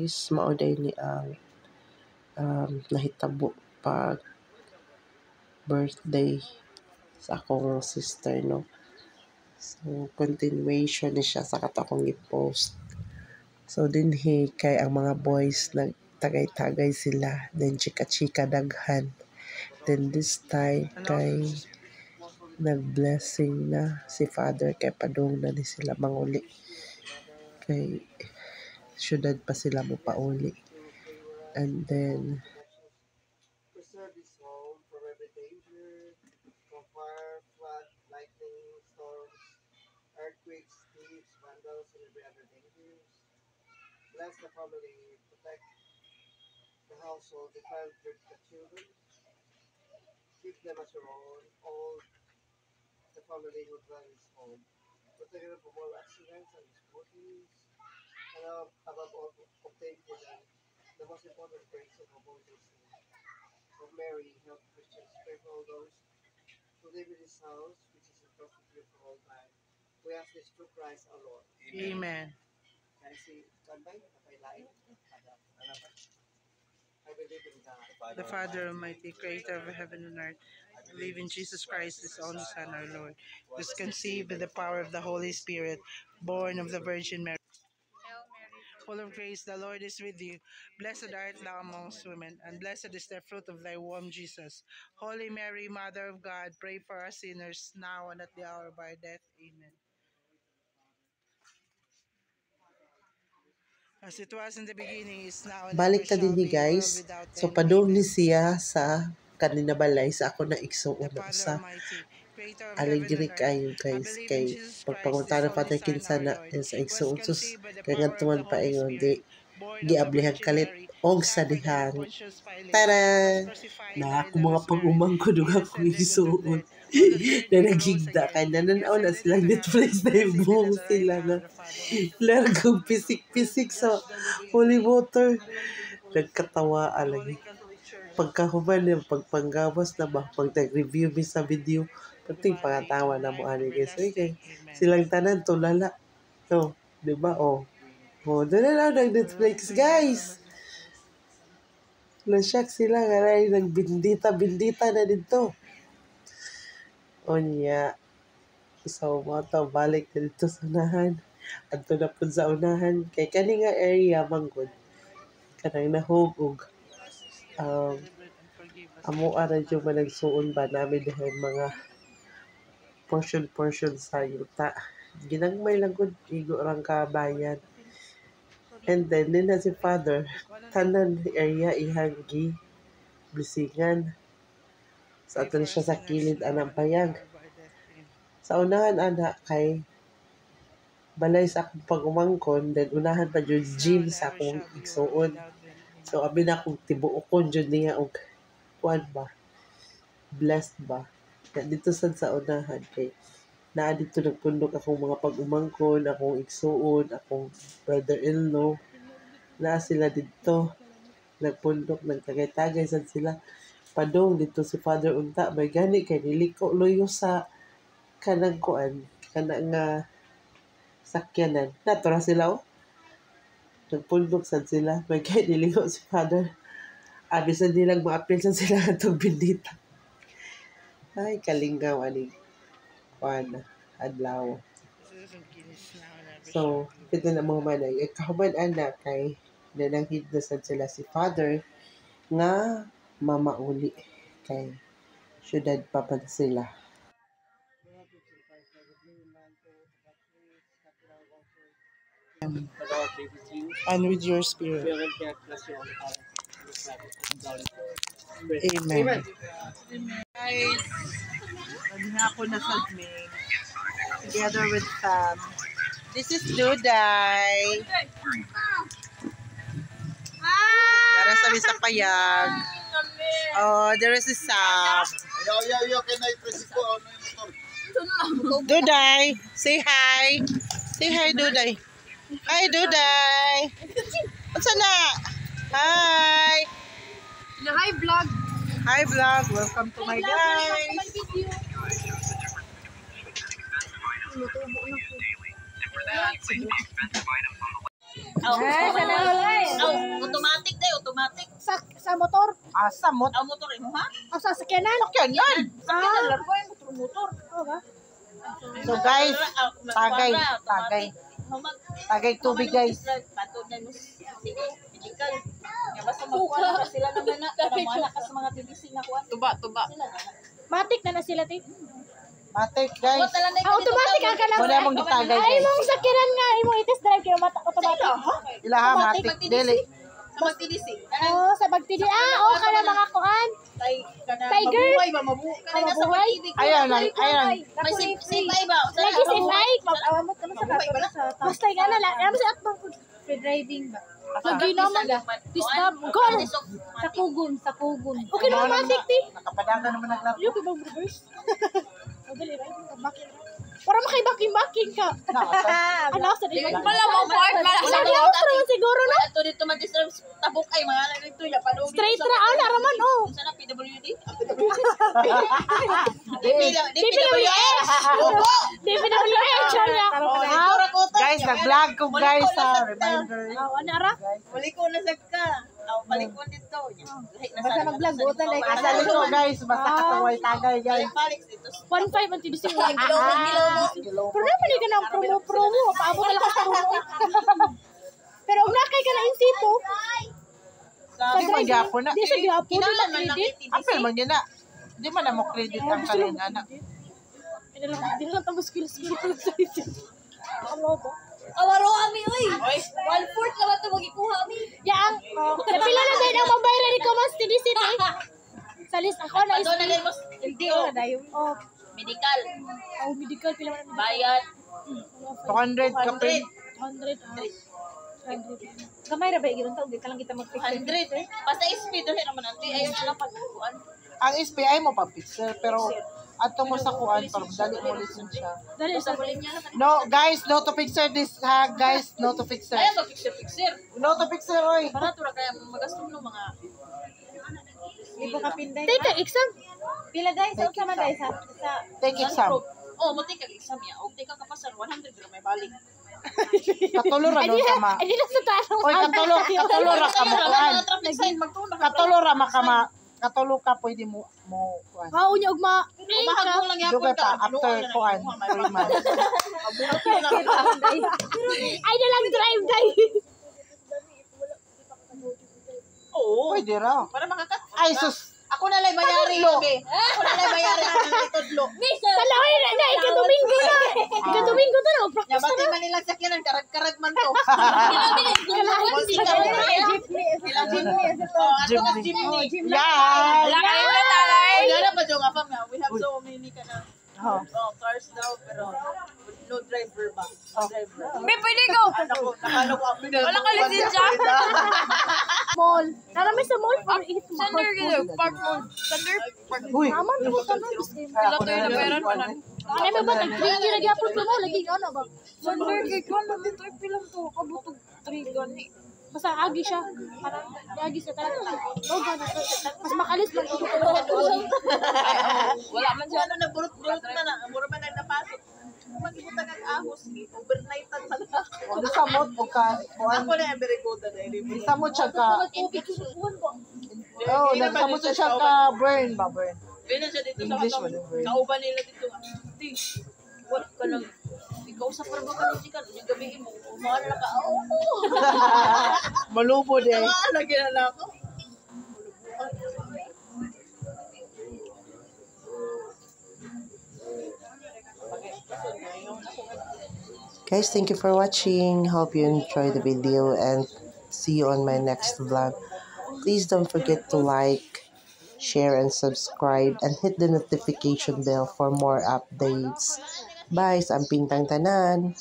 guys, mauday ni ang nahitabo pag birthday sa akong sister, no. So continuation ni siya sa kato akong i-post. So dinhi kay ang mga boys nagtagay-tagay sila, then chika-chika daghan. Then this time kay nag-blessing na si Father kay padung na ni sila manguli. Kay syudad pa sila mo pauli. And then preserve this home from every danger, from fire, flood, lightning, storms, earthquakes, thieves, vandals, and every other dangers. Bless the family, protect the household, defend the children, keep them as your own, all the family who dwell in this home. Protect them from all accidents and misfortunes, and above all, obtain for them the most important grace of our Moses of Mary, help Christians, pray for all those who live in this house, which is entrusted to you for all time. We ask this through Christ our Lord. Amen. Can I see standby? I believe in God, the Father Almighty, creator of heaven and earth. I believe in Jesus Christ, his only Son, our Lord, who was conceived by the power of the Holy Spirit, born of the Virgin Mary. Full of grace, the Lord is with you. Blessed art thou amongst women, and blessed is the fruit of thy womb, Jesus. Holy Mary, Mother of God, pray for us sinners, now and at the hour of our death. Amen. As it was in the beginning, is now, and balik ta din ni guys. So padung ni siya sa kanina balay sa ako na igsuon na usa. Aligri kayo guys kay pagpanguntahan pa tayo kinsa na sa igsuon sus kay ngadtuman pa ingon di giablihan kalit og sa dihang. Tara! Na ako mga pag-umang ko dugang kong igsuon. Na nagigda kay nananaw na sila Netflix na yung buong sila na largong pisik-pisik sa holy water. Nagkatawa lagi. Pagkahuman niya, pagpanggawas na ba, pag nag-review mi sa video, pati pangatawa na mo ani guys. Okay, silang tanan tulala. No, di ba? Oh, doon na lang nag-Netflix guys. Na-shock sila nga nagbindita-bindita na dito. Onya. So, mato balik na dito sa unahan. Adto na po sa unahan. Kay kani nga area manggod. Kanang nahugog. Amo ara yung managsuon ba namin dahil mga portion sa yuta. Ginagmay lang gud igo rang kabayan. And then nina si Father tanan area ihanggi blisingan. So ato siya sa kilid anang payag. Sa unahan anak kay balay sa akong pagumangkon, then unahan pa yung gym sa akong igsuon. So abi na akong tibuokon jud niya og kuan ba, blessed ba. Na dito sa unahan kay naa dito nagpundok akong mga pag-umangkon, akong igsuon, akong brother-in-law. Naa sila dito nagpundok, nagtagay-tagay sad sila. Padong dito si Father unta may gani kay niliko loyo sa kanang kuan, kanang nga sakyanan. Natura sila oh. Nagpundok sad sila. May kay niliko si Father. Abis na nilang ma-appeal sa sila itong bindita. Ay, kalinggaw aning kuan adlaw. So, ito na mga manay. Kahuman anak kay nananghid na sad sila si Father nga mamauli kay syudad pa pa sila. And with your spirit. Amen. Guys, naghiha ako na sa May together with Sam. This is Duday. Dara sa payag. Oh, there is a Sam. Yo, can I press it on motor? Duday, say hi. Say hi, Duday. Hi, Duday. What's na? Hi. Hi, vlog. Hi, vlog. Welcome to my guys. Oh, motor. Asa mo? Ang motor mo ha? Ang sasakyanan. Sakyanan. Sakyanan largo ay motor. Oo ba? So guys, tagay. Tagay tubig guys. Patod na mo. Sige, physical. Nga basta magkuha na sila naman na. Para mo anak ka sa mga TDC na kuha. Tuba. Matik na sila, te. Matik guys. Automatic ang kanang. Wala mong gitagay Ay, guys. mong sakyanan nga. Imong i-test drive kayo automatic. Ilaha matik. Dili. Sa mga TDC. Oo, sa pagtidi. Oo, kana mga kuan. Tiger. Mabuhay ba? Kanina sa Mabuhay. pag-ibig. Ayun. May sipay ba? Lagi si Mike. Awamot ka sa Basta nga na lang. Alam sa atbang free driving ba? Lagi naman. Tisdam. Gone. Sa kugon. Okay naman matik, ti. Nakapadagan naman ang laro. Yung ibang reverse. Madali, right? Bakit? Para makaibaking-baking ka. Ano sa di ba? Sa diauto naman siguro na. Ito dito mag-disturb tabok ay mga ano dito ya padung. Straight ra ala raman oh. Sana PWD. DPWH. DPWH niya. Guys, nag-vlog ko guys sa reminder. Ano ra? Balik ko na sad ka. Balik ko dito. Basta mag-vlog butan like Asa dito guys, basta kataway tagay guys. Balik dito. 1.5 ang tidisi mo. Kilo. Pero naman ka ng promo. Paabot na lang ka promo. Pero kung nakay ka na in situ. Di man gyapon na. Di sa gyapon. Kinalan man lang Apel man yun na. Di man na mo credit ang kalin anak. Di na lang tapos kilos-kilos sa ito. Ano ba? Awaro kami, uy. 1/4 naman ito magikuha kami. Yang, napila na din ang mabayra ni Kamas TDC na eh. Sa list ako na is. Hindi oh. Oh, Medical. medical pila man. Bayad. 200 ka pa. 100. Gamay ra ba igron taog di ka lang kita mag 100 eh. Basta speed dali naman anti ayo na lang pagkuan. Ang SPI mo pa picture pero ato mo sa kuan para dali mo listen siya. Dali sa No, guys, no to picture this ha, guys, no to picture. Ayo to picture. No to picture oy. Para to ra kaya magastom no mga ibo ka pinday. Take exam. Pila guys, sa man guys sa Take exam. Oh, mo take exam ya. Og take ka pasar 100 gram may balik. Katulo ra no kama. Ay di na sa tanong. Oy, katulo ra ka mo kuan. Traffic sign magtulog. Katulo ra makama. Katulo ka pwede mo kuan. Mao unya ugma. Mahag lang Dugay pa after kuan 3 months. Ay na lang drive guys. Oo. Pwede ra. Para makakat. Ay sus. Ako na lang mayari gabi. Ako na lang mayari ako na tudlo. Talaoy na ikadomingo na. Ikadomingo na Ya practice bati na. man nila sakyanan karag-karag man to. Jeepney. Ato ka jeepney. Yeah. Wala pa jong afam nga. We have so many ka na. Oh. Cars daw pero no driver ba? No driver. May pwede ko. Nakano ko ang pinag. Wala ka lisensya. Mall. Narami sa mall for it. Sander gino. Park mo. Sander. Uy. Naman mo ka na. Wala tayo na meron mo na. Ano ba tag 3 year gyapon mo lagi ano ba? Sander kay ko naman to pilang to. Kabutog 3 gani. Basta agi siya. Parang agi sa tayo. Oh, mas makalis man ito. Wala man siya na burot-burot man na. Mura man nagpasok. Magibutang ang ahos. Overnightan man na. Ano sa mod o ka kuan? Ako na very good na Isa mo siya ka. Oh, nagsamot siya ka burn ba burn. Pwede siya dito sa English katong. wala burn. Kauban nila dito. Ati, wala ka lang. Ikaw sa parang ka ng chikan. Yung gabi mo, umahan na ka. Malubo din. Lagi na lang ako. Guys, thank you for watching. Hope you enjoyed the video and see you on my next vlog. Please don't forget to like, share, and subscribe and hit the notification bell for more updates. Bye! Sa Pintang Tanan!